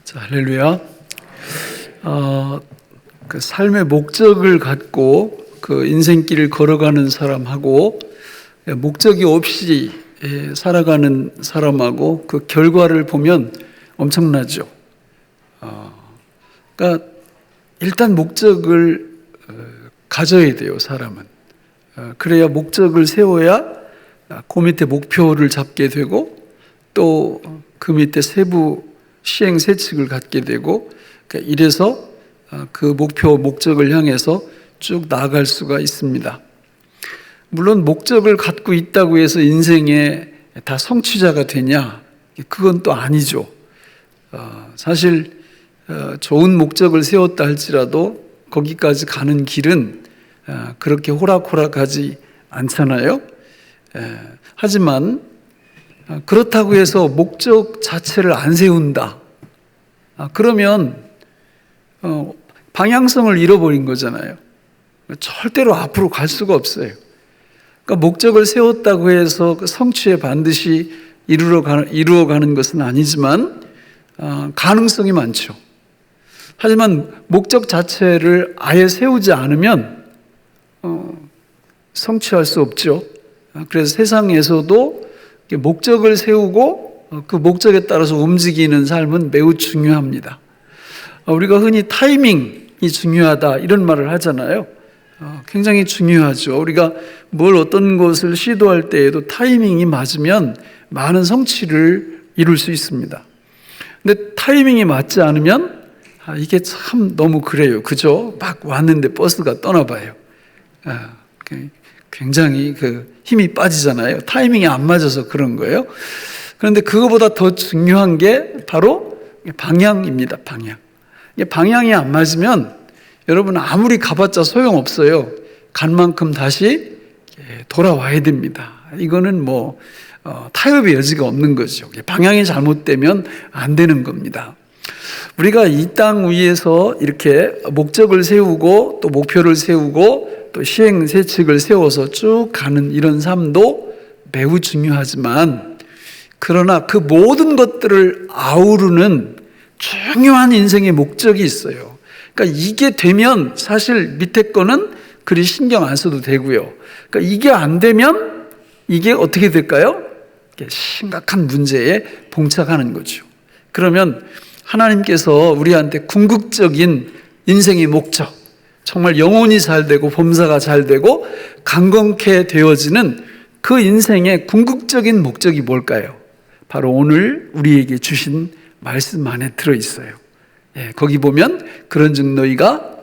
자, 할렐루야. 그 삶의 목적을 갖고 그 인생길을 걸어가는 사람하고 목적이 없이 살아가는 사람하고 그 결과를 보면 엄청나죠. 그러니까 일단 목적을 가져야 돼요, 사람은. 그래야 목적을 세워야 그 밑에 목표를 잡게 되고 또 그 밑에 세부 시행 세칙을 갖게 되고, 그러니까 이래서 그 목적을 향해서 쭉 나아갈 수가 있습니다. 물론 목적을 갖고 있다고 해서 인생에 다 성취자가 되냐? 그건 또 아니죠. 사실 좋은 목적을 세웠다 할지라도 거기까지 가는 길은 그렇게 호락호락하지 않잖아요. 하지만 그렇다고 해서 목적 자체를 안 세운다. 그러면 방향성을 잃어버린 거잖아요. 절대로 앞으로 갈 수가 없어요. 그러니까 목적을 세웠다고 해서 성취에 반드시 이루어가는 것은 아니지만 가능성이 많죠. 하지만 목적 자체를 아예 세우지 않으면 성취할 수 없죠. 그래서 세상에서도 목적을 세우고 그 목적에 따라서 움직이는 삶은 매우 중요합니다. 우리가 흔히 타이밍이 중요하다 이런 말을 하잖아요. 굉장히 중요하죠. 우리가 어떤 것을 시도할 때에도 타이밍이 맞으면 많은 성취를 이룰 수 있습니다. 근데 타이밍이 맞지 않으면 이게 참 너무 그래요. 그죠? 막 왔는데 버스가 떠나봐요. 굉장히 힘이 빠지잖아요. 타이밍이 안 맞아서 그런 거예요. 그런데 그거보다 더 중요한 게 바로 방향입니다. 방향이 안 맞으면 여러분 아무리 가봤자 소용없어요. 간 만큼 다시 돌아와야 됩니다. 이거는 타협의 여지가 없는 거죠. 방향이 잘못되면 안 되는 겁니다. 우리가 이 땅 위에서 이렇게 목적을 세우고 또 목표를 세우고 또 시행 세칙을 세워서 쭉 가는 이런 삶도 매우 중요하지만, 그러나 그 모든 것들을 아우르는 중요한 인생의 목적이 있어요. 그러니까 이게 되면 사실 밑에 거는 그리 신경 안 써도 되고요. 그러니까 이게 안 되면 이게 어떻게 될까요? 심각한 문제에 봉착하는 거죠. 그러면 하나님께서 우리한테 궁극적인 인생의 목적, 정말 영혼이 잘 되고 범사가 잘 되고 강건케 되어지는 그 인생의 궁극적인 목적이 뭘까요? 바로 오늘 우리에게 주신 말씀 안에 들어있어요. 거기 보면 그런즉 너희가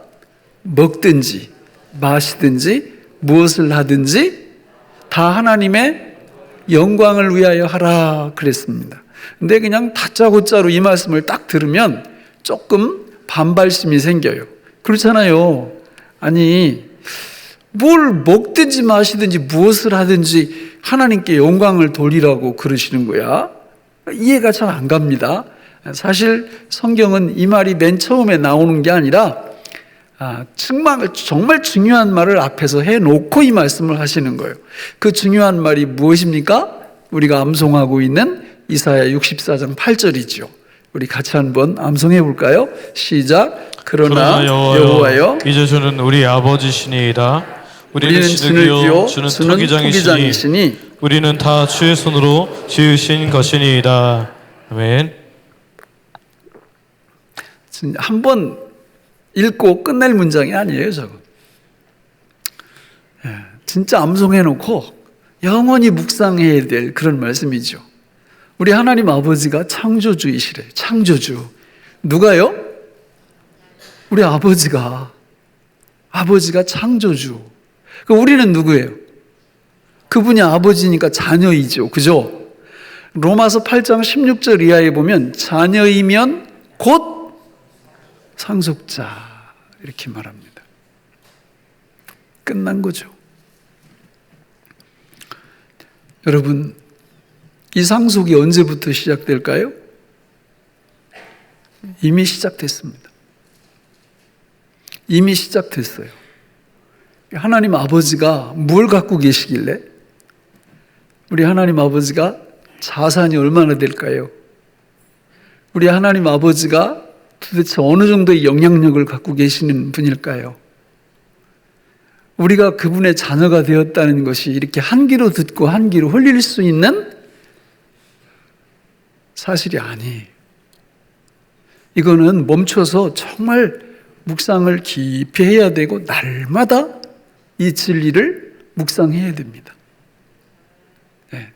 먹든지 마시든지 무엇을 하든지 다 하나님의 영광을 위하여 하라 그랬습니다. 근데 그냥 다짜고짜로 이 말씀을 딱 들으면 조금 반발심이 생겨요. 그렇잖아요. 아니, 뭘 먹든지 마시든지 무엇을 하든지 하나님께 영광을 돌리라고 그러시는 거야? 이해가 잘 안 갑니다. 사실 성경은 이 말이 맨 처음에 나오는 게 아니라 정말 중요한 말을 앞에서 해놓고 이 말씀을 하시는 거예요. 그 중요한 말이 무엇입니까? 우리가 암송하고 있는 이사야 64장 8절이죠. 우리 같이 한번 암송해 볼까요? 시작. 그러나 여호와여 이제 주는 우리 아버지시니이다. 우리는 진흙이요 주는 토기장이시니 우리는 다 주의 손으로 지으신 것이니이다. 아멘. 한번 읽고 끝낼 문장이 아니에요, 저거. 진짜 암송해 놓고 영원히 묵상해야 될 그런 말씀이죠. 우리 하나님 아버지가 창조주이시래. 창조주. 누가요? 우리 아버지가 창조주. 우리는 누구예요? 그분이 아버지니까 자녀이죠. 그죠? 로마서 8장 16절 이하에 보면 자녀이면 곧 상속자 이렇게 말합니다. 끝난 거죠. 여러분, 이 상속이 언제부터 시작될까요? 이미 시작됐습니다. 이미 시작됐어요. 하나님 아버지가 뭘 갖고 계시길래? 우리 하나님 아버지가 자산이 얼마나 될까요? 우리 하나님 아버지가 도대체 어느 정도의 영향력을 갖고 계시는 분일까요? 우리가 그분의 자녀가 되었다는 것이 이렇게 한 귀로 듣고 한 귀로 흘릴 수 있는 사실이 아니에요. 이거는 멈춰서 정말 묵상을 깊이 해야 되고 날마다 이 진리를 묵상해야 됩니다. 네.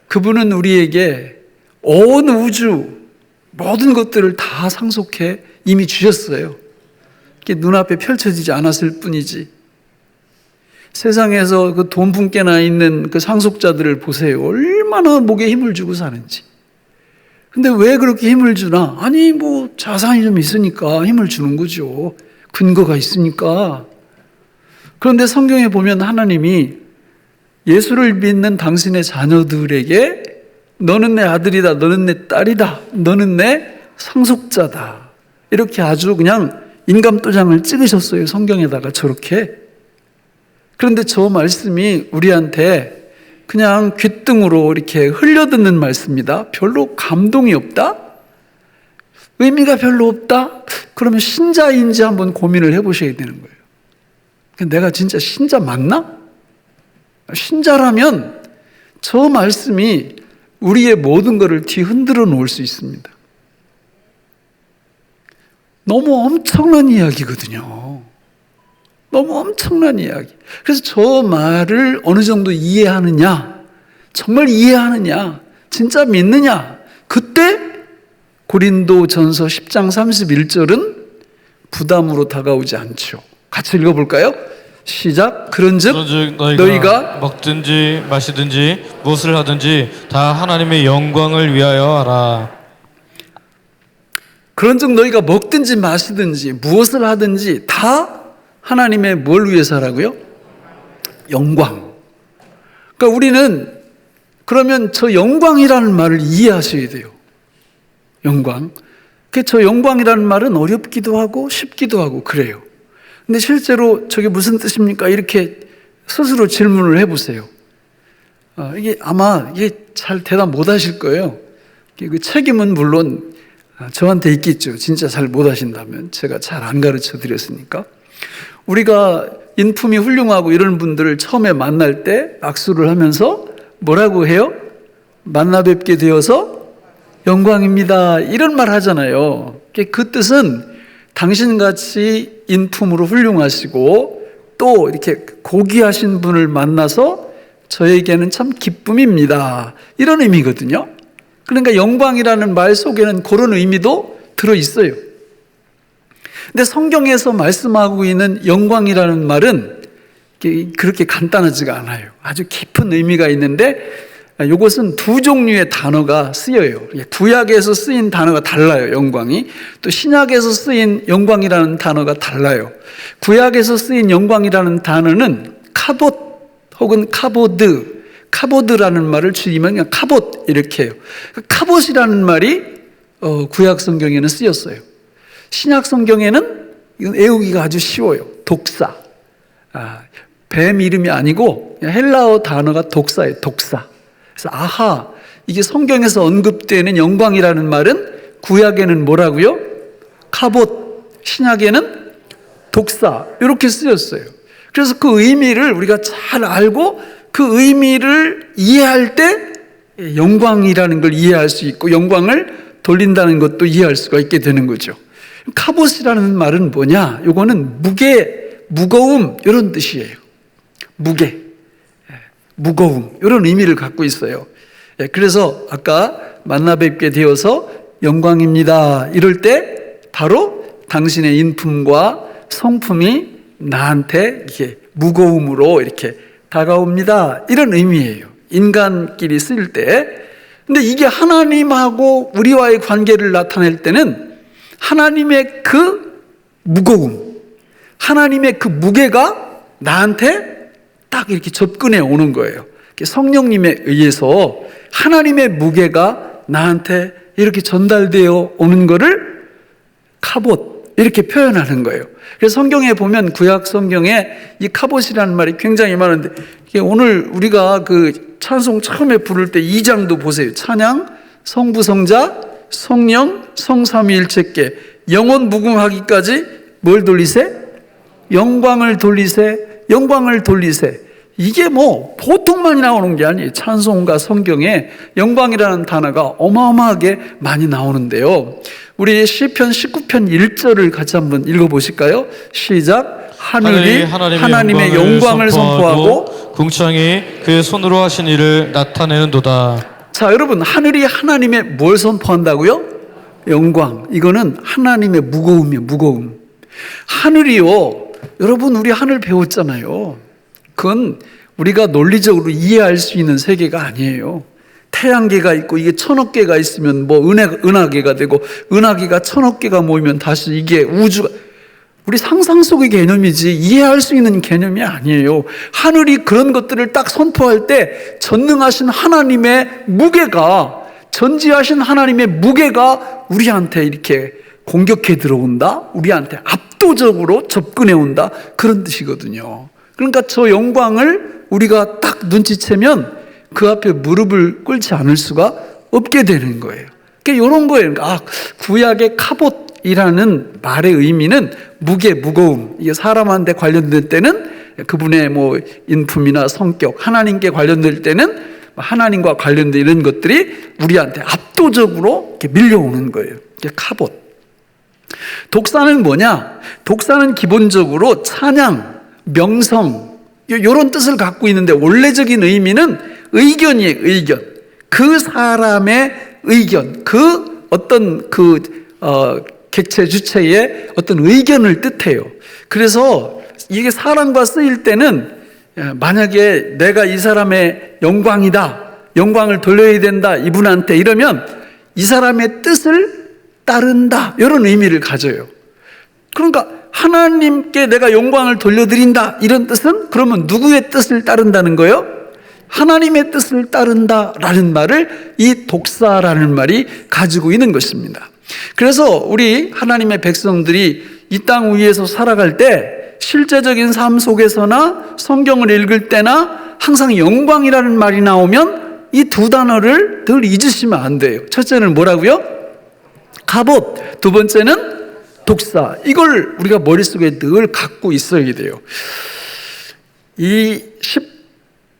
그분은 우리에게 온 우주 모든 것들을 다 상속해 이미 주셨어요. 이게 눈앞에 펼쳐지지 않았을 뿐이지. 세상에서 그 돈 분께나 있는 그 상속자들을 보세요. 얼마나 목에 힘을 주고 사는지. 근데 왜 그렇게 힘을 주나? 아니, 뭐 자산이 좀 있으니까 힘을 주는 거죠. 근거가 있으니까. 그런데 성경에 보면 하나님이 예수를 믿는 당신의 자녀들에게 너는 내 아들이다, 너는 내 딸이다, 너는 내 상속자다, 이렇게 아주 그냥 인감도장을 찍으셨어요. 성경에다가 저렇게. 그런데 저 말씀이 우리한테 그냥 귓등으로 이렇게 흘려듣는 말씀이다, 별로 감동이 없다, 의미가 별로 없다, 그러면 신자인지 한번 고민을 해보셔야 되는 거예요. 내가 진짜 신자 맞나? 신자라면 저 말씀이 우리의 모든 것을 뒤흔들어 놓을 수 있습니다. 너무 엄청난 이야기거든요. 너무 엄청난 이야기. 그래서 저 말을 어느 정도 이해하느냐, 정말 이해하느냐, 진짜 믿느냐, 그때 고린도전서 10장 31절은 부담으로 다가오지 않죠. 같이 읽어볼까요? 시작. 그런즉 너희가 먹든지 마시든지 무엇을 하든지 다 하나님의 영광을 위하여 하라. 그런즉 너희가 먹든지 마시든지 무엇을 하든지 다 하나님의 뭘 위해서 하라고요? 영광. 그러니까 우리는 그러면 저 영광이라는 말을 이해하셔야 돼요. 영광. 저 영광이라는 말은 어렵기도 하고 쉽기도 하고 그래요. 근데 실제로 저게 무슨 뜻입니까? 이렇게 스스로 질문을 해보세요. 이게 아마 이게 잘 대답 못 하실 거예요. 그 책임은 물론 저한테 있겠죠. 진짜 잘 못 하신다면. 제가 잘 안 가르쳐 드렸으니까. 우리가 인품이 훌륭하고 이런 분들을 처음에 만날 때 악수를 하면서 뭐라고 해요? 만나 뵙게 되어서 영광입니다, 이런 말 하잖아요. 그 뜻은 당신같이 인품으로 훌륭하시고 또 이렇게 고귀하신 분을 만나서 저에게는 참 기쁨입니다, 이런 의미거든요. 그러니까 영광이라는 말 속에는 그런 의미도 들어있어요. 근데 성경에서 말씀하고 있는 영광이라는 말은 그렇게 간단하지가 않아요. 아주 깊은 의미가 있는데 이것은 두 종류의 단어가 쓰여요. 구약에서 쓰인 단어가 달라요, 영광이. 또 신약에서 쓰인 영광이라는 단어가 달라요. 구약에서 쓰인 영광이라는 단어는 카봇 혹은 카보드, 카보드라는 말을 줄이면 그냥 카봇 이렇게 해요. 카봇이라는 말이 구약 성경에는 쓰였어요. 신약 성경에는 이건 외우기가 아주 쉬워요. 독사. 뱀 이름이 아니고 헬라어 단어가 독사예요. 독사. 그래서 아하, 이게 성경에서 언급되는 영광이라는 말은 구약에는 뭐라고요? 카봇, 신약에는 독사, 이렇게 쓰였어요. 그래서 그 의미를 우리가 잘 알고 그 의미를 이해할 때 영광이라는 걸 이해할 수 있고 영광을 돌린다는 것도 이해할 수가 있게 되는 거죠. 카봇이라는 말은 뭐냐? 이거는 무게, 무거움 이런 뜻이에요. 무게, 무거움 이런 의미를 갖고 있어요. 그래서 아까 만나 뵙게 되어서 영광입니다, 이럴 때 바로 당신의 인품과 성품이 나한테 이렇게 무거움으로 이렇게 다가옵니다, 이런 의미예요. 인간끼리 쓸 때. 근데 이게 하나님하고 우리와의 관계를 나타낼 때는 하나님의 그 무거움, 하나님의 그 무게가 나한테 딱 이렇게 접근해 오는 거예요. 성령님에 의해서 하나님의 무게가 나한테 이렇게 전달되어 오는 거를 카봇, 이렇게 표현하는 거예요. 그래서 성경에 보면 구약 성경에 이 카봇이라는 말이 굉장히 많은데 오늘 우리가 그 찬송 처음에 부를 때 2장도 보세요. 찬양, 성부, 성자, 성령, 성삼위일체께 영원 무궁하기까지 뭘 돌리세? 영광을 돌리세, 영광을 돌리세. 이게 뭐 보통 많이 나오는 게 아니에요. 찬송가 성경에 영광이라는 단어가 어마어마하게 많이 나오는데요. 우리 시편 19편 1절을 같이 한번 읽어보실까요? 시작. 하늘이 하나님의 영광을 선포하고 궁창이 그의 손으로 하신 일을 나타내는도다. 자, 여러분, 하늘이 하나님의 뭘 선포한다고요? 영광. 이거는 하나님의 무거움이에요. 무거움. 하늘이요, 여러분, 우리 하늘 배웠잖아요. 그건 우리가 논리적으로 이해할 수 있는 세계가 아니에요. 태양계가 있고 이게 1000억 개가 있으면 뭐 은하계가 되고 은하계가 1000억 개가 모이면 다시 이게 우주가, 우리 상상 속의 개념이지 이해할 수 있는 개념이 아니에요. 하늘이 그런 것들을 딱 선포할 때 전능하신 하나님의 무게가, 전지하신 하나님의 무게가 우리한테 이렇게 공격해 들어온다, 우리한테 압도적으로 접근해 온다, 그런 뜻이거든요. 그러니까 저 영광을 우리가 딱 눈치채면 그 앞에 무릎을 꿇지 않을 수가 없게 되는 거예요. 그러니까 이런 거예요. 구약의 카봇이라는 말의 의미는 무게, 무거움. 이게 사람한테 관련될 때는 그분의 뭐 인품이나 성격, 하나님께 관련될 때는 하나님과 관련된 이런 것들이 우리한테 압도적으로 이렇게 밀려오는 거예요. 이게 카봇. 독사는 뭐냐? 독사는 기본적으로 찬양, 명성, 이런 뜻을 갖고 있는데 원래적인 의미는 의견이에요. 의견. 그 사람의 의견, 그 어떤 객체 주체의 어떤 의견을 뜻해요. 그래서 이게 사람과 쓰일 때는 만약에 내가 이 사람의 영광이다, 영광을 돌려야 된다 이분한테, 이러면 이 사람의 뜻을 따른다, 이런 의미를 가져요. 그러니까 하나님께 내가 영광을 돌려드린다, 이런 뜻은 그러면 누구의 뜻을 따른다는 거예요? 하나님의 뜻을 따른다라는 말을 이 독사라는 말이 가지고 있는 것입니다. 그래서 우리 하나님의 백성들이 이 땅 위에서 살아갈 때 실제적인 삶 속에서나 성경을 읽을 때나 항상 영광이라는 말이 나오면 이 두 단어를 늘 잊으시면 안 돼요. 첫째는 뭐라고요? 갑옷. 두 번째는 독사. 이걸 우리가 머릿속에 늘 갖고 있어야 돼요. 이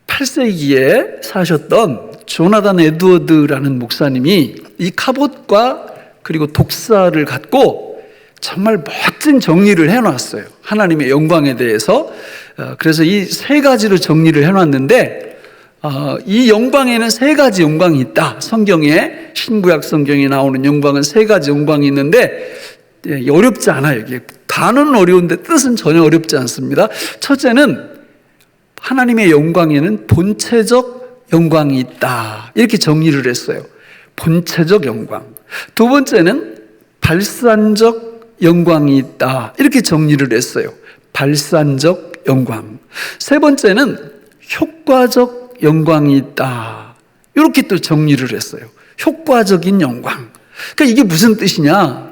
18세기에 사셨던 조나단 에드워드라는 목사님이 이 갑옷과 그리고 독사를 갖고 정말 멋진 정리를 해놨어요. 하나님의 영광에 대해서. 그래서 이 세 가지로 정리를 해놨는데, 이 영광에는 세 가지 영광이 있다. 성경에, 신구약 성경에 나오는 영광은 세 가지 영광이 있는데 어렵지 않아요. 이게 단어는 어려운데 뜻은 전혀 어렵지 않습니다. 첫째는 하나님의 영광에는 본체적 영광이 있다, 이렇게 정리를 했어요. 본체적 영광. 두 번째는 발산적 영광이 있다, 이렇게 정리를 했어요. 발산적 영광. 세 번째는 효과적 영광이 있다, 이렇게 또 정리를 했어요. 효과적인 영광. 그러니까 이게 무슨 뜻이냐?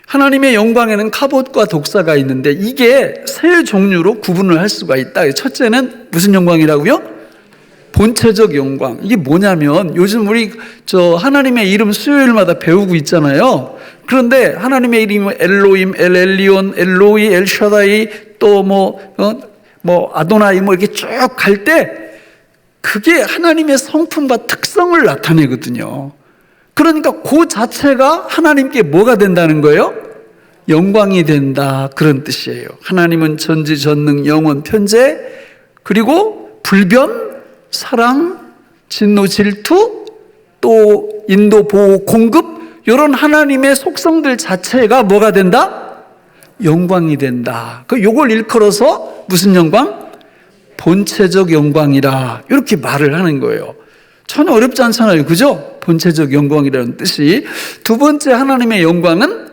하나님의 영광에는 갑옷과 독사가 있는데 이게 세 종류로 구분을 할 수가 있다. 첫째는 무슨 영광이라고요? 본체적 영광. 이게 뭐냐면 요즘 우리 하나님의 이름 수요일마다 배우고 있잖아요. 그런데 하나님의 이름은 엘로임, 엘엘리온, 엘로이, 엘샤다이, 또 뭐 아도나이 뭐 이렇게 쭉 갈 때 그게 하나님의 성품과 특성을 나타내거든요. 그러니까 그 자체가 하나님께 뭐가 된다는 거예요? 영광이 된다, 그런 뜻이에요. 하나님은 전지전능, 영원, 편재, 그리고 불변, 사랑, 진노, 질투, 또 인도, 보호, 공급, 이런 하나님의 속성들 자체가 뭐가 된다? 영광이 된다. 요걸 일컬어서 무슨 영광? 본체적 영광이라, 이렇게 말을 하는 거예요. 전혀 어렵지 않잖아요. 그죠? 본체적 영광이라는 뜻이. 두 번째 하나님의 영광은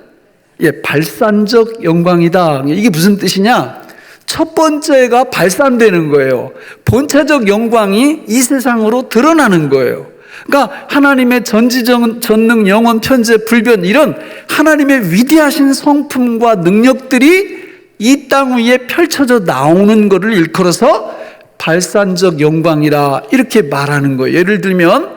발산적 영광이다. 이게 무슨 뜻이냐? 첫 번째가 발산되는 거예요. 본체적 영광이 이 세상으로 드러나는 거예요. 그러니까 하나님의 전능, 영원, 편재, 불변, 이런 하나님의 위대하신 성품과 능력들이 이 땅 위에 펼쳐져 나오는 것을 일컬어서 발산적 영광이라, 이렇게 말하는 거예요. 예를 들면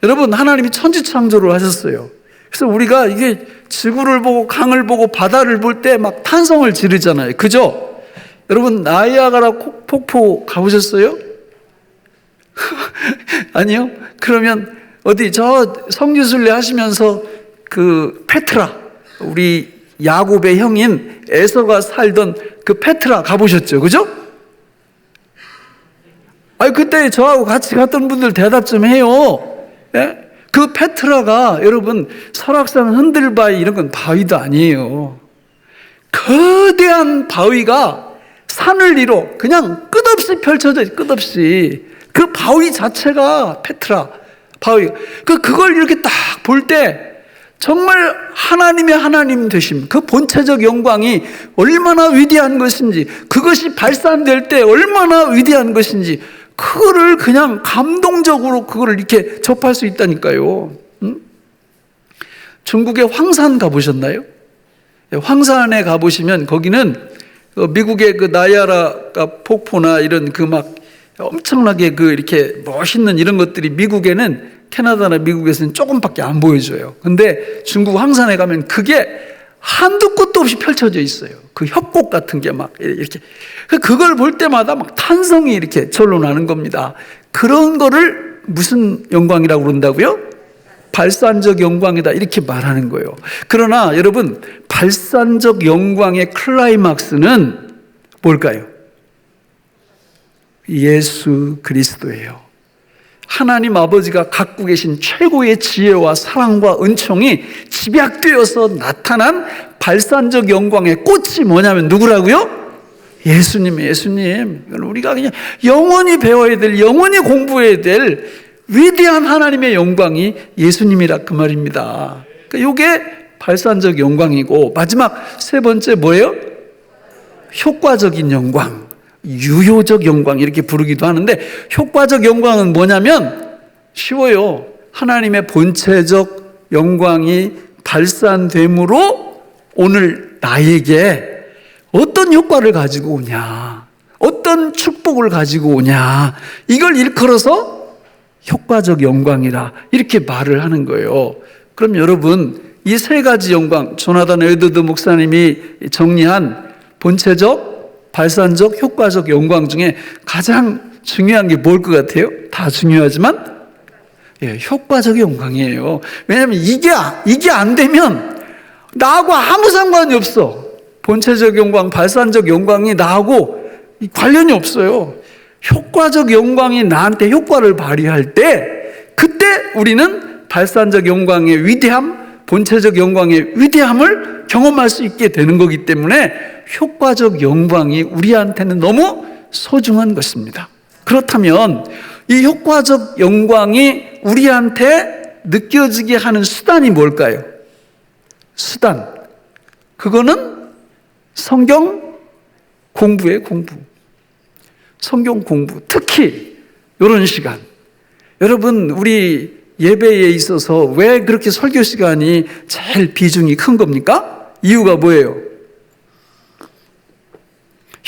여러분, 하나님이 천지창조를 하셨어요. 그래서 우리가 이게 지구를 보고 강을 보고 바다를 볼 때 막 탄성을 지르잖아요. 그죠? 여러분 나이아가라 폭포 가보셨어요? 아니요? 그러면 어디 저 성지순례 하시면서 그 페트라, 우리 야곱의 형인 에서가 살던 그 페트라 가보셨죠? 그죠? 아니 그때 저하고 같이 갔던 분들 대답 좀 해요. 예? 그 페트라가 여러분 설악산 흔들바위 이런 건 바위도 아니에요. 거대한 바위가 산을 이뤄 그냥 끝없이 펼쳐져 있어요. 끝없이. 그 바위 자체가 페트라 바위. 그걸 이렇게 딱 볼 때 정말 하나님의 하나님 되심, 그 본체적 영광이 얼마나 위대한 것인지, 그것이 발산될 때 얼마나 위대한 것인지, 그거를 그냥 감동적으로 그거를 이렇게 접할 수 있다니까요. 중국의 황산 가보셨나요? 황산에 가보시면 거기는 미국의 그 나이아가라 폭포나 이런 그 막 엄청나게 그 이렇게 멋있는 이런 것들이 미국에는, 캐나다나 미국에서는 조금밖에 안 보여줘요. 근데 중국 황산에 가면 그게 한두 끝도 없이 펼쳐져 있어요. 그 협곡 같은 게 막 이렇게. 그걸 볼 때마다 막 탄성이 이렇게 절로 나는 겁니다. 그런 거를 무슨 영광이라고 그런다고요? 발산적 영광이다 이렇게 말하는 거예요. 그러나 여러분 발산적 영광의 클라이막스는 뭘까요? 예수 그리스도예요. 하나님 아버지가 갖고 계신 최고의 지혜와 사랑과 은총이 집약되어서 나타난 발산적 영광의 꽃이 뭐냐면 누구라고요? 예수님이에요. 예수님. 우리가 그냥 영원히 배워야 될, 영원히 공부해야 될 위대한 하나님의 영광이 예수님이라 그 말입니다. 그러니까 이게 발산적 영광이고, 마지막 세 번째 뭐예요? 효과적인 영광, 유효적 영광 이렇게 부르기도 하는데, 효과적 영광은 뭐냐면 쉬워요. 하나님의 본체적 영광이 발산됨으로 오늘 나에게 어떤 효과를 가지고 오냐, 어떤 축복을 가지고 오냐, 이걸 일컬어서 효과적 영광이라 이렇게 말을 하는 거예요. 그럼 여러분 이 세 가지 영광, 조나단 에드워드 목사님이 정리한 본체적, 발산적, 효과적 영광 중에 가장 중요한 게 뭘 것 같아요? 다 중요하지만 효과적 영광이에요. 왜냐하면 이게 안 되면 나하고 아무 상관이 없어. 본체적 영광, 발산적 영광이 나하고 관련이 없어요. 효과적 영광이 나한테 효과를 발휘할 때, 그때 우리는 발산적 영광의 위대함, 본체적 영광의 위대함을 경험할 수 있게 되는 거기 때문에 효과적 영광이 우리한테는 너무 소중한 것입니다. 그렇다면 이 효과적 영광이 우리한테 느껴지게 하는 수단이 뭘까요? 수단. 그거는 성경 공부예요, 공부. 성경 공부. 특히 이런 시간. 여러분, 우리 예배에 있어서 왜 그렇게 설교 시간이 제일 비중이 큰 겁니까? 이유가 뭐예요?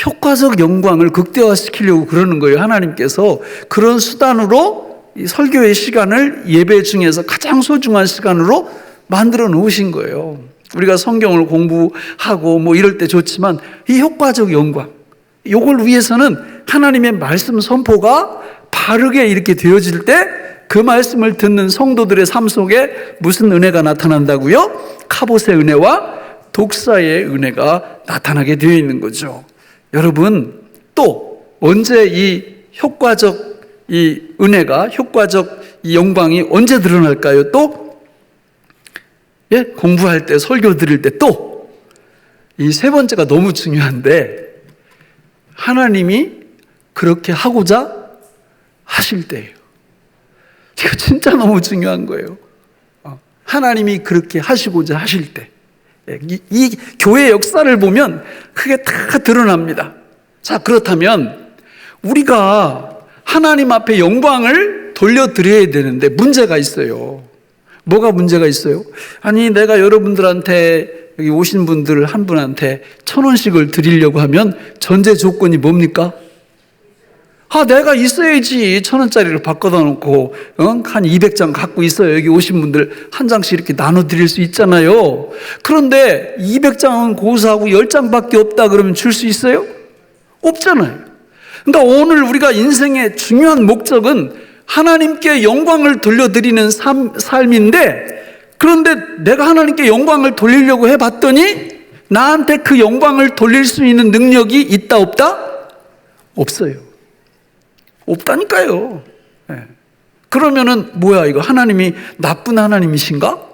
효과적 영광을 극대화시키려고 그러는 거예요. 하나님께서 그런 수단으로 이 설교의 시간을 예배 중에서 가장 소중한 시간으로 만들어 놓으신 거예요. 우리가 성경을 공부하고 뭐 이럴 때 좋지만 이 효과적 영광, 이걸 위해서는 하나님의 말씀 선포가 바르게 이렇게 되어질 때 그 말씀을 듣는 성도들의 삶 속에 무슨 은혜가 나타난다고요? 카봇의 은혜와 독사의 은혜가 나타나게 되어 있는 거죠. 여러분, 또 언제 이 효과적 이 은혜가, 효과적 이 영광이 언제 드러날까요? 또 공부할 때, 설교 드릴 때, 또 이 세 번째가 너무 중요한데, 하나님이 그렇게 하고자 하실 때예요. 이거 진짜 너무 중요한 거예요. 하나님이 그렇게 하시고자 하실 때, 이 교회 역사를 보면 그게 다 드러납니다. 자, 그렇다면 우리가 하나님 앞에 영광을 돌려드려야 되는데 문제가 있어요. 뭐가 문제가 있어요? 아니, 내가 여러분들한테, 여기 오신 분들 한 분한테 1,000원씩을 드리려고 하면 전제 조건이 뭡니까? 내가 있어야지 1,000원짜리를 바꿔다 놓고 한 200장 갖고 있어요. 여기 오신 분들 한 장씩 이렇게 나눠드릴 수 있잖아요. 그런데 200장은 고사하고 10장밖에 없다 그러면 줄 수 있어요? 없잖아요. 그러니까 오늘 우리가 인생의 중요한 목적은 하나님께 영광을 돌려드리는 삶인데, 그런데 내가 하나님께 영광을 돌리려고 해봤더니 나한테 그 영광을 돌릴 수 있는 능력이 있다 없다? 없어요. 없다니까요. 그러면은 뭐야, 이거 하나님이 나쁜 하나님이신가?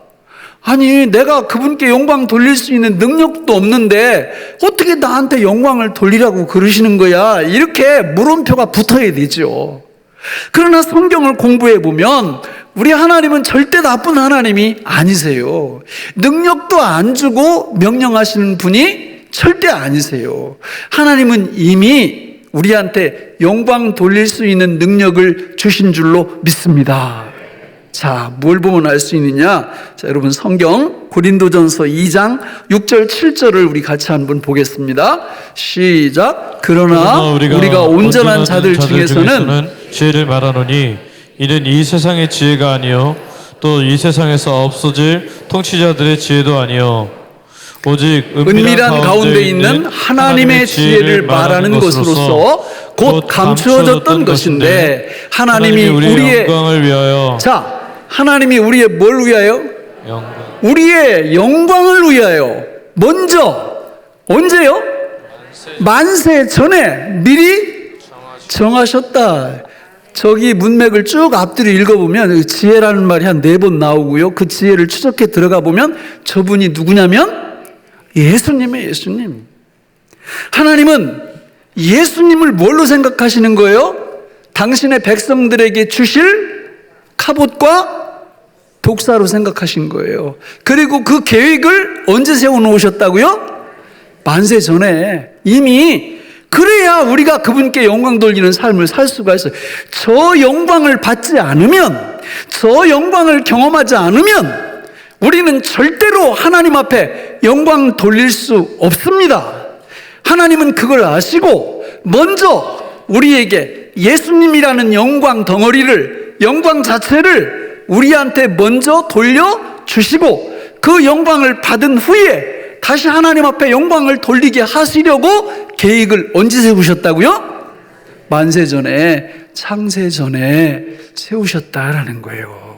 아니, 내가 그분께 영광 돌릴 수 있는 능력도 없는데 어떻게 나한테 영광을 돌리라고 그러시는 거야? 이렇게 물음표가 붙어야 되죠. 그러나 성경을 공부해 보면 우리 하나님은 절대 나쁜 하나님이 아니세요. 능력도 안 주고 명령하시는 분이 절대 아니세요. 하나님은 이미 우리한테 영광 돌릴 수 있는 능력을 주신 줄로 믿습니다. 자, 뭘 보면 알 수 있느냐? 자, 여러분 성경 고린도전서 2장 6절 7절을 우리 같이 한번 보겠습니다. 시작. 그러나 우리가 온전한 자들 중에서는 지혜를 말하노니 이는 이 세상의 지혜가 아니요 또 이 세상에서 없어질 통치자들의 지혜도 아니요 오직 은밀한 가운데 있는 하나님의 지혜를 말하는 것으로서 곧 감추어졌던 것인데, 하나님이 우리의 영광을 위하여, 자, 하나님이 우리의 뭘 위하여? 우리의 영광을 위하여 먼저, 언제요? 만세 전에 미리 정하셨다. 저기 문맥을 쭉 앞뒤로 읽어보면 지혜라는 말이 한 4번 나오고요. 그 지혜를 추적해 들어가 보면 저분이 누구냐면 예수님이에요. 예수님. 하나님은 예수님을 뭘로 생각하시는 거예요? 당신의 백성들에게 주실 갑옷과 독사로 생각하신 거예요. 그리고 그 계획을 언제 세워놓으셨다고요? 만세 전에 이미. 그래야 우리가 그분께 영광 돌리는 삶을 살 수가 있어요. 저 영광을 받지 않으면, 저 영광을 경험하지 않으면 우리는 절대로 하나님 앞에 영광 돌릴 수 없습니다. 하나님은 그걸 아시고 먼저 우리에게 예수님이라는 영광 덩어리를, 영광 자체를 우리한테 먼저 돌려주시고 그 영광을 받은 후에 다시 하나님 앞에 영광을 돌리게 하시려고 계획을 언제 세우셨다고요? 만세 전에, 창세 전에 세우셨다라는 거예요.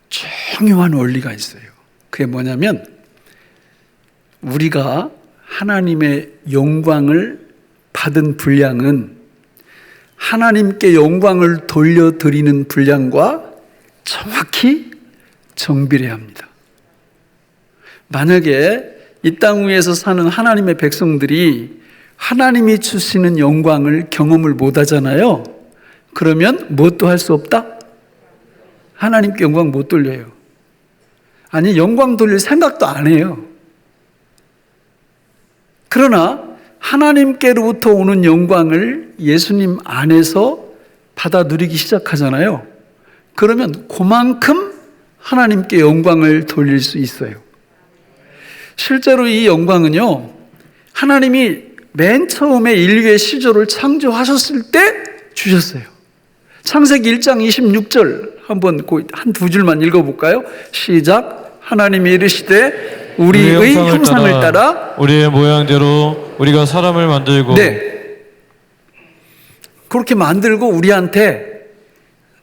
중요한 원리가 있어요. 그게 뭐냐면 우리가 하나님의 영광을 받은 분량은 하나님께 영광을 돌려드리는 분량과 정확히 정비례 합니다. 만약에 이 땅 위에서 사는 하나님의 백성들이 하나님이 주시는 영광을 경험을 못 하잖아요. 그러면 무엇도 할 수 없다? 하나님께 영광 못 돌려요. 아니, 영광 돌릴 생각도 안 해요. 그러나 하나님께로부터 오는 영광을 예수님 안에서 받아 누리기 시작하잖아요. 그러면 그만큼 하나님께 영광을 돌릴 수 있어요. 실제로 이 영광은요, 하나님이 맨 처음에 인류의 시조를 창조하셨을 때 주셨어요. 창세기 1장 26절 한번 한 두 줄만 읽어볼까요? 시작. 하나님이 이르시되 우리의 형상을 따라 우리의 모양대로 우리가 사람을 만들고, 네, 그렇게 만들고 우리한테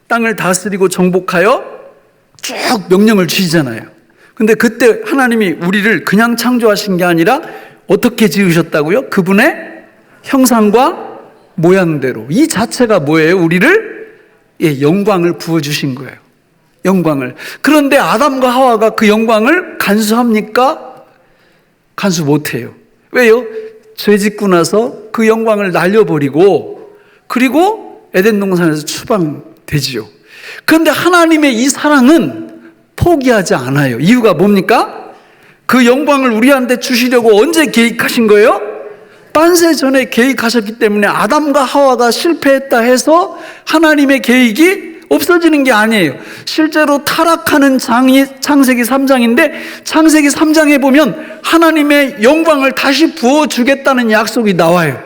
땅을 다스리고 정복하여 쭉 명령을 주시잖아요. 근데 그때 하나님이 우리를 그냥 창조하신 게 아니라 어떻게 지으셨다고요? 그분의 형상과 모양대로. 이 자체가 뭐예요? 우리를 영광을 부어주신 거예요. 영광을. 그런데 아담과 하와가 그 영광을 간수합니까? 간수 못해요. 왜요? 죄 짓고 나서 그 영광을 날려버리고 그리고 에덴 동산에서 추방되지요. 그런데 하나님의 이 사랑은 포기하지 않아요. 이유가 뭡니까? 그 영광을 우리한테 주시려고 언제 계획하신 거예요? 빤세 전에 계획하셨기 때문에 아담과 하와가 실패했다 해서 하나님의 계획이 없어지는 게 아니에요. 실제로 타락하는 장이 창세기 3장인데 창세기 3장에 보면 하나님의 영광을 다시 부어주겠다는 약속이 나와요.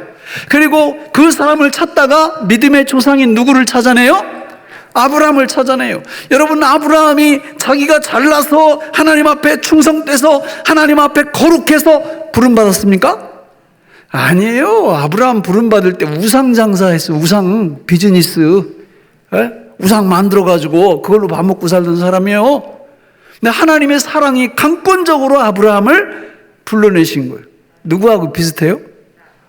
그리고 그 사람을 찾다가 믿음의 조상인 누구를 찾아내요? 아브라함을 찾아내요. 여러분, 아브라함이 자기가 잘나서 하나님 앞에 충성돼서 하나님 앞에 거룩해서 부름받았습니까? 아니에요. 아브라함 부름받을 때 우상 장사했어. 우상 비즈니스. 우상 만들어가지고 그걸로 밥 먹고 살던 사람이에요. 근데 하나님의 사랑이 강권적으로 아브라함을 불러내신 거예요. 누구하고 비슷해요?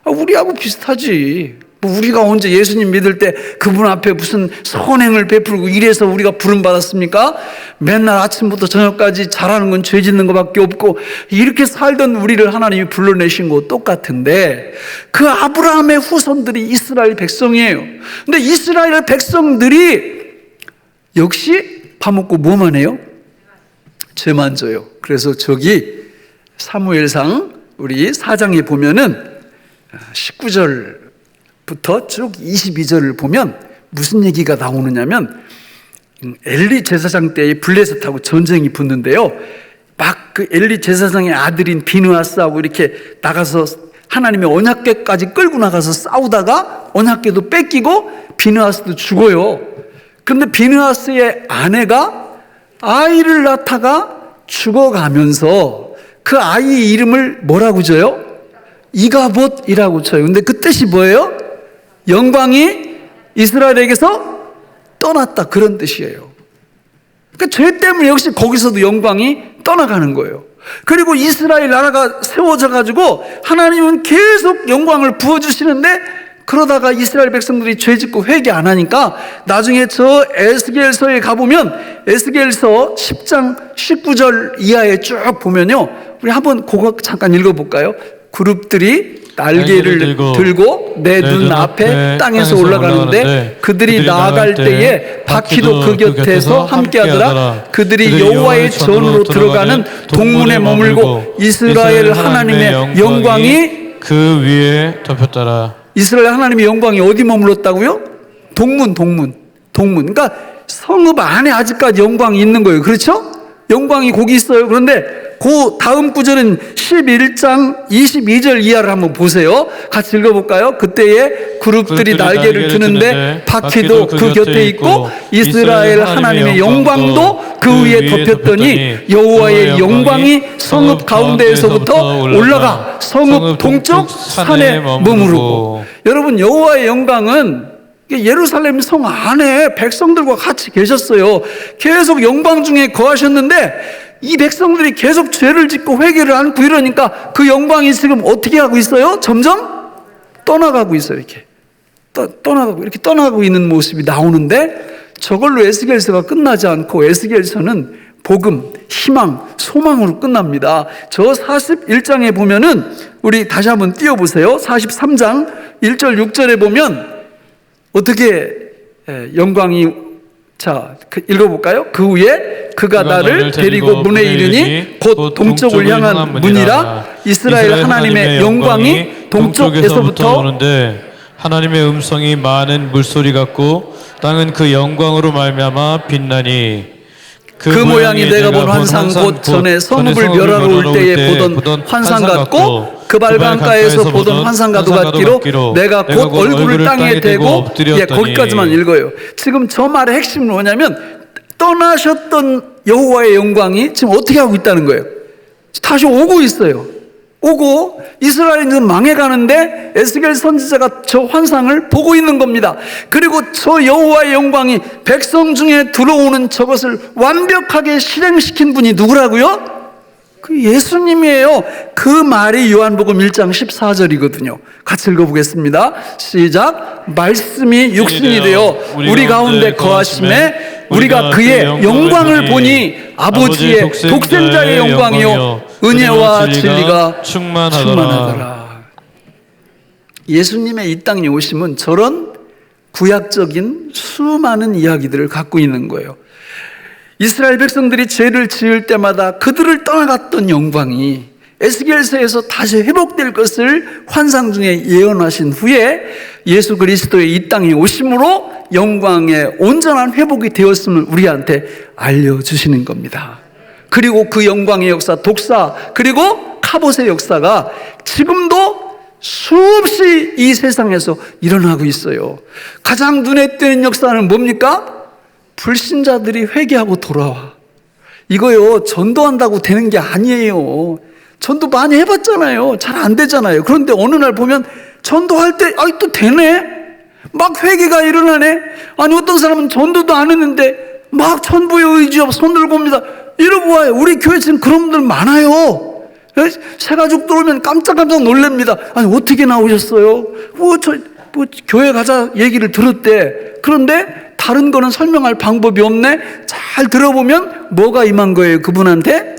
우리하고 비슷하지. 우리가 언제 예수님 믿을 때 그분 앞에 무슨 선행을 베풀고 이래서 우리가 부름받았습니까? 맨날 아침부터 저녁까지 잘하는 건 죄 짓는 것밖에 없고 이렇게 살던 우리를 하나님이 불러내신 거 똑같은데, 그 아브라함의 후손들이 이스라엘 백성이에요. 근데 이스라엘 백성들이 역시 밥 먹고 뭐만 해요? 죄만 져요. 그래서 저기 사무엘상 우리 4장에 보면은 19절부터 쭉 22절을 보면 무슨 얘기가 나오느냐면, 엘리 제사장 때에 블레셋하고 전쟁이 붙는데요, 막 그 엘리 제사장의 아들인 비느하스하고 이렇게 나가서 하나님의 언약궤까지 끌고 나가서 싸우다가 언약궤도 뺏기고 비느하스도 죽어요. 그런데 비느하스의 아내가 아이를 낳다가 죽어가면서 그 아이의 이름을 뭐라고 줘요? 이가봇이라고 쳐요. 근데 그 뜻이 뭐예요? 영광이 이스라엘에게서 떠났다, 그런 뜻이에요. 그러니까 죄 때문에 역시 거기서도 영광이 떠나가는 거예요. 그리고 이스라엘 나라가 세워져 가지고 하나님은 계속 영광을 부어주시는데, 그러다가 이스라엘 백성들이 죄 짓고 회개 안 하니까 나중에 저 에스겔서에 가보면 에스겔서 10장 19절 이하에 쭉 보면요, 우리 한번 그거 잠깐 읽어볼까요? 그룹들이 날개를 들고 내 눈 앞에 땅에서 올라가는데 그들이 나아갈 때에 바퀴도 그 곁에서 함께하더라. 그들이 여호와의 전으로 들어가는 동문에 머물고 이스라엘 하나님의 영광이 그 위에 덮였더라. 이스라엘 하나님의 영광이 어디 머물렀다고요? 동문. 그러니까 성읍 안에 아직까지 영광이 있는 거예요. 그렇죠? 영광이 거기 있어요. 그런데 그 다음 구절은 11장 22절 이하를 한번 보세요. 같이 읽어볼까요? 그때에 그룹들이 날개를 드는데 바퀴도 그 곁에 있고 이스라엘 하나님의 영광도 그 위에 덮였더니 여호와의 영광이 성읍 가운데에서부터 올라가 성읍 동쪽 산에 머무르고. 여러분, 여호와의 영광은 예루살렘 성 안에 백성들과 같이 계셨어요. 계속 영광 중에 거하셨는데 이 백성들이 계속 죄를 짓고 회개를 않고 이러니까 그 영광이 지금 어떻게 하고 있어요? 점점 떠나가고 있어요. 이렇게 떠나가고 있는 모습이 나오는데, 저걸로 에스겔서가 끝나지 않고 에스겔서는 복음, 희망, 소망으로 끝납니다. 저 41장에 보면은 우리 다시 한번 띄워보세요. 43장 1절 6절에 보면 어떻게 영광이, 자, 읽어볼까요? 그 후에 그가 나를 데리고 문에 이르니 곧 동쪽을 향한 문이라. 이스라엘 하나님의 영광이 동쪽에서부터 오는데 하나님의 음성이 많은 물소리 같고 땅은 그 영광으로 말미암아 빛나니 그 모양이 내가 본 환상 곧 전에 성읍을 멸하러 올 때에 보던 환상 같고 그 발강가에서 보던 환상과도 같기로 내가 곧 얼굴을 땅에 대고, 거기까지만 읽어요. 지금 저 말의 핵심은 뭐냐면 떠나셨던 여호와의 영광이 지금 어떻게 하고 있다는 거예요? 다시 오고 있어요. 오고 이스라엘은 망해가는데 에스겔 선지자가 저 환상을 보고 있는 겁니다. 그리고 저 여호와의 영광이 백성 중에 들어오는 저것을 완벽하게 실행시킨 분이 누구라고요? 그 예수님이에요. 그 말이 요한복음 1장 14절이거든요. 같이 읽어보겠습니다. 시작. 말씀이 육신이 되어 우리 가운데 거하심에 우리가 그의 영광을 보니 아버지의 독생자의 영광이요 은혜와 진리가 충만하더라. 예수님의 이 땅에 오심은 저런 구약적인 수많은 이야기들을 갖고 있는 거예요. 이스라엘 백성들이 죄를 지을 때마다 그들을 떠나갔던 영광이 에스겔서에서 다시 회복될 것을 환상 중에 예언하신 후에 예수 그리스도의 이 땅에 오심으로 영광의 온전한 회복이 되었음을 우리한테 알려주시는 겁니다. 그리고 그 영광의 역사, 독사, 그리고 카봇의 역사가 지금도 수없이 이 세상에서 일어나고 있어요. 가장 눈에 띄는 역사는 뭡니까? 불신자들이 회개하고 돌아와. 이거요, 전도한다고 되는 게 아니에요. 전도 많이 해봤잖아요. 잘 안 되잖아요. 그런데 어느 날 보면 전도할 때 또 되네? 막 회개가 일어나네? 아니 어떤 사람은 전도도 안 했는데 막 천부의 의지업 손 들고 옵니다. 이러고 와요. 우리 교회 지금 그런 분들 많아요. 새가족 들어오면 깜짝깜짝 놀랍니다. 아니 어떻게 나오셨어요? 교회 가자 얘기를 들었대. 그런데 다른 거는 설명할 방법이 없네. 잘 들어보면 뭐가 임한 거예요 그분한테?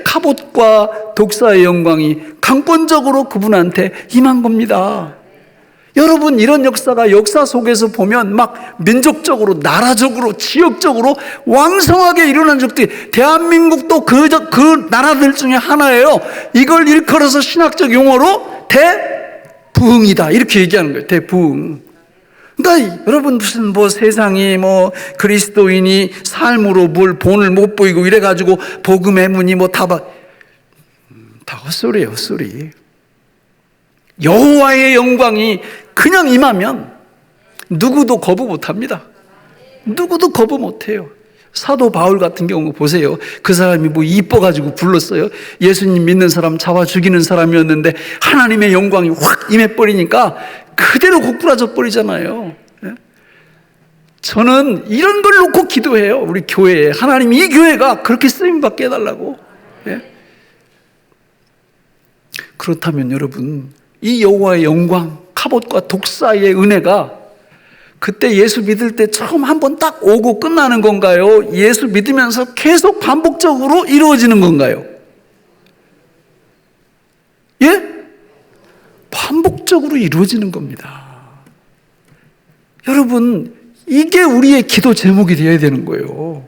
카봇과 독사의 영광이 강권적으로 그분한테 임한 겁니다. 여러분, 이런 역사가 역사 속에서 보면 막 민족적으로, 나라적으로, 지역적으로 왕성하게 일어난 적들이, 대한민국도 그 나라들 중에 하나예요. 이걸 일컬어서 신학적 용어로 대부흥이다 이렇게 얘기하는 거예요. 대부흥. 그러니까 여러분, 무슨 세상이 그리스도인이 삶으로 뭘 본을 못 보이고 이래가지고 복음의 문이 다 헛소리예요, 헛소리. 여호와의 영광이 그냥 임하면 누구도 거부 못합니다. 누구도 거부 못해요. 사도 바울 같은 경우 보세요. 그 사람이 이뻐가지고 불렀어요. 예수님 믿는 사람 잡아 죽이는 사람이었는데 하나님의 영광이 확 임해버리니까 그대로 고꾸라져 버리잖아요. 저는 이런 걸 놓고 기도해요. 우리 교회에. 하나님 이 교회가 그렇게 쓰임받게 해달라고. 그렇다면 여러분, 이 여호와의 영광, 카봇과 독사의 은혜가 그때 예수 믿을 때 처음 한번 딱 오고 끝나는 건가요? 예수 믿으면서 계속 반복적으로 이루어지는 건가요? 반복적으로 이루어지는 겁니다. 여러분, 이게 우리의 기도 제목이 되어야 되는 거예요.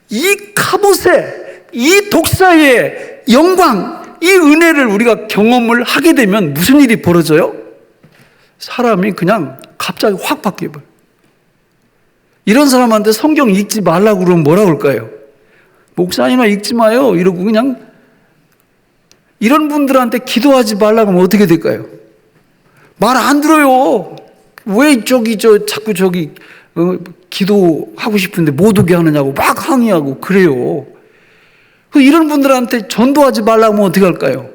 이 카봇의, 이 독사의 영광, 이 은혜를 우리가 경험을 하게 되면 무슨 일이 벌어져요? 사람이 그냥 갑자기 확 바뀌어버려요. 이런 사람한테 성경 읽지 말라고 그러면 뭐라고 할까요? 목사님아 읽지 마요 이러고 그냥. 이런 분들한테 기도하지 말라고 하면 어떻게 될까요? 말 안 들어요. 왜 자꾸 기도하고 싶은데 못 오게 하느냐고 막 항의하고 그래요. 이런 분들한테 전도하지 말라고 하면 어떻게 할까요?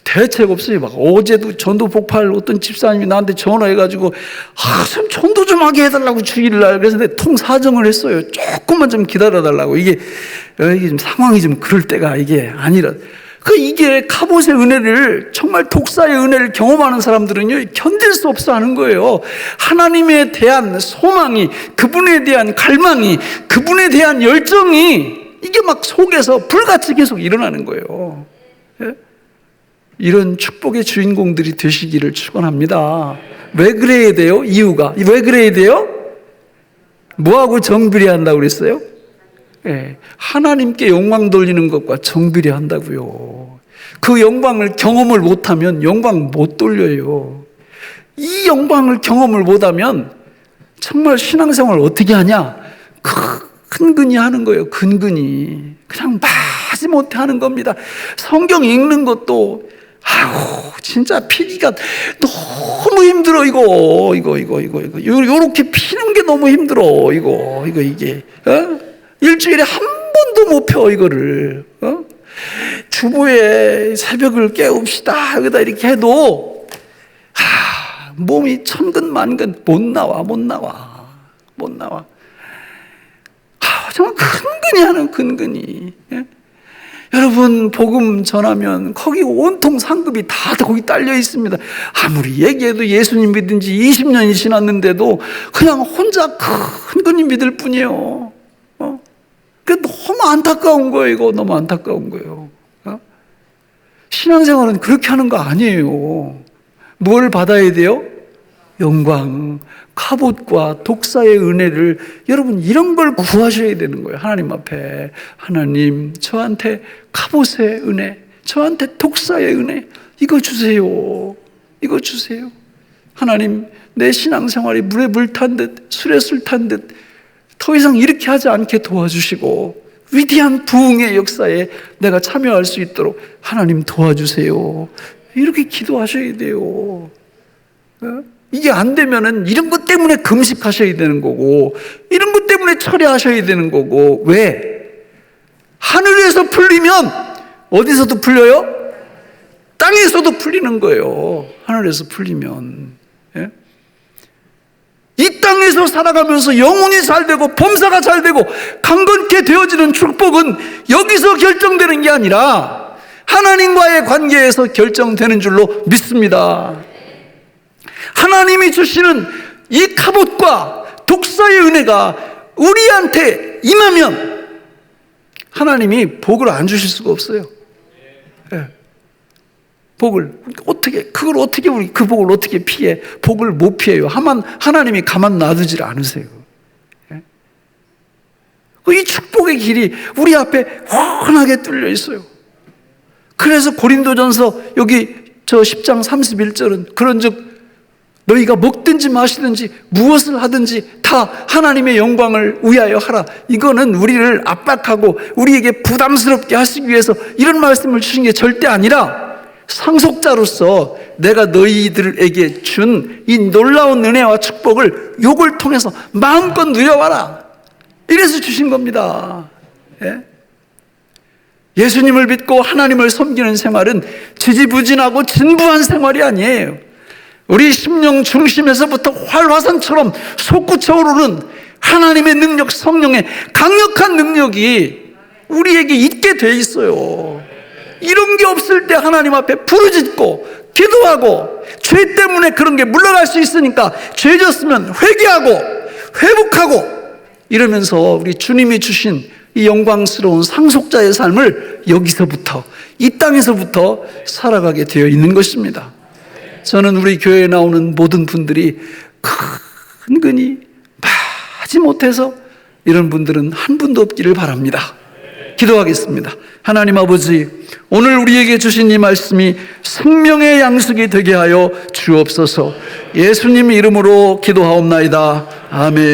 대책 없어요. 막 어제도 전도 폭발 어떤 집사님이 나한테 전화해가지고 좀 전도 좀 하게 해달라고 주일날. 그래서 내가 통사정을 했어요. 조금만 좀 기다려달라고. 이게 좀 상황이 좀 그럴 때가 이게 아니라. 이게 카봇의 은혜를, 정말 독사의 은혜를 경험하는 사람들은요, 견딜 수 없어 하는 거예요. 하나님에 대한 소망이, 그분에 대한 갈망이, 그분에 대한 열정이 이게 막 속에서 불같이 계속 일어나는 거예요. 이런 축복의 주인공들이 되시기를 축원합니다. 왜 그래야 돼요? 이유가. 왜 그래야 돼요? 뭐하고 정비례 한다고 그랬어요? 하나님께 영광 돌리는 것과 정비례 한다고요. 그 영광을 경험을 못하면 영광 못 돌려요. 이 영광을 경험을 못하면 정말 신앙생활을 어떻게 하냐? 근근히 하는 거예요. 근근히. 그냥 마지못해 하는 겁니다. 성경 읽는 것도 진짜 피기가 너무 힘들어. 요렇게 피는 게 너무 힘들어. 이게. 일주일에 한 번도 못 펴, 이거를. 주보에 새벽을 깨웁시다. 여기다 이렇게 해도, 몸이 천근만근 못 나와. 정말 근근히. 여러분, 복음 전하면 거기 온통 상급이 다 거기 딸려 있습니다. 아무리 얘기해도 예수님 믿은 지 20년이 지났는데도 그냥 혼자 근근히 믿을 뿐이에요. 그게 너무 안타까운 거예요. 이거 너무 안타까운 거예요. 신앙생활은 그렇게 하는 거 아니에요. 뭘 받아야 돼요? 영광, 갑옷과 독사의 은혜를 여러분 이런 걸 구하셔야 되는 거예요. 하나님 앞에. 하나님, 저한테 갑옷의 은혜, 저한테 독사의 은혜, 이거 주세요. 이거 주세요. 하나님, 내 신앙생활이 물에 물 탄 듯, 술에 술 탄 듯 더 이상 이렇게 하지 않게 도와주시고 위대한 부흥의 역사에 내가 참여할 수 있도록 하나님 도와주세요. 이렇게 기도하셔야 돼요. 이게 안 되면은 이런 것 때문에 금식하셔야 되는 거고, 이런 것 때문에 철회하셔야 되는 거고. 왜? 하늘에서 풀리면 어디서도 풀려요? 땅에서도 풀리는 거예요. 하늘에서 풀리면. 예? 이 땅에서 살아가면서 영혼이 잘 되고 범사가 잘 되고 강건케 되어지는 축복은 여기서 결정되는 게 아니라 하나님과의 관계에서 결정되는 줄로 믿습니다. 하나님이 주시는 이 갑옷과 독사의 은혜가 우리한테 임하면 하나님이 복을 안 주실 수가 없어요. 예. 그걸 어떻게 우리 그 복을 어떻게 피해? 복을 못 피해요. 하나님이 가만 놔두질 않으세요. 예? 이 축복의 길이 우리 앞에 훤하게 뚫려 있어요. 그래서 고린도전서 여기 저 10장 31절은 그런즉 너희가 먹든지 마시든지 무엇을 하든지 다 하나님의 영광을 위하여 하라. 이거는 우리를 압박하고 우리에게 부담스럽게 하시기 위해서 이런 말씀을 주신 게 절대 아니라 상속자로서 내가 너희들에게 준 이 놀라운 은혜와 축복을 요걸 통해서 마음껏 누려와라. 이래서 주신 겁니다. 예? 예수님을 믿고 하나님을 섬기는 생활은 지지부진하고 진부한 생활이 아니에요. 우리 심령 중심에서부터 활화산처럼 솟구쳐 오르는 하나님의 능력, 성령의 강력한 능력이 우리에게 있게 돼 있어요. 이런 게 없을 때 하나님 앞에 부르짖고 기도하고 죄 때문에 그런 게 물러갈 수 있으니까 죄 졌으면 회개하고 회복하고 이러면서 우리 주님이 주신 이 영광스러운 상속자의 삶을 여기서부터, 이 땅에서부터 살아가게 되어 있는 것입니다. 저는 우리 교회에 나오는 모든 분들이 근근히 마지못해서 이런 분들은 한 분도 없기를 바랍니다. 기도하겠습니다. 하나님 아버지, 오늘 우리에게 주신 이 말씀이 생명의 양식이 되게 하여 주옵소서. 예수님 이름으로 기도하옵나이다. 아멘.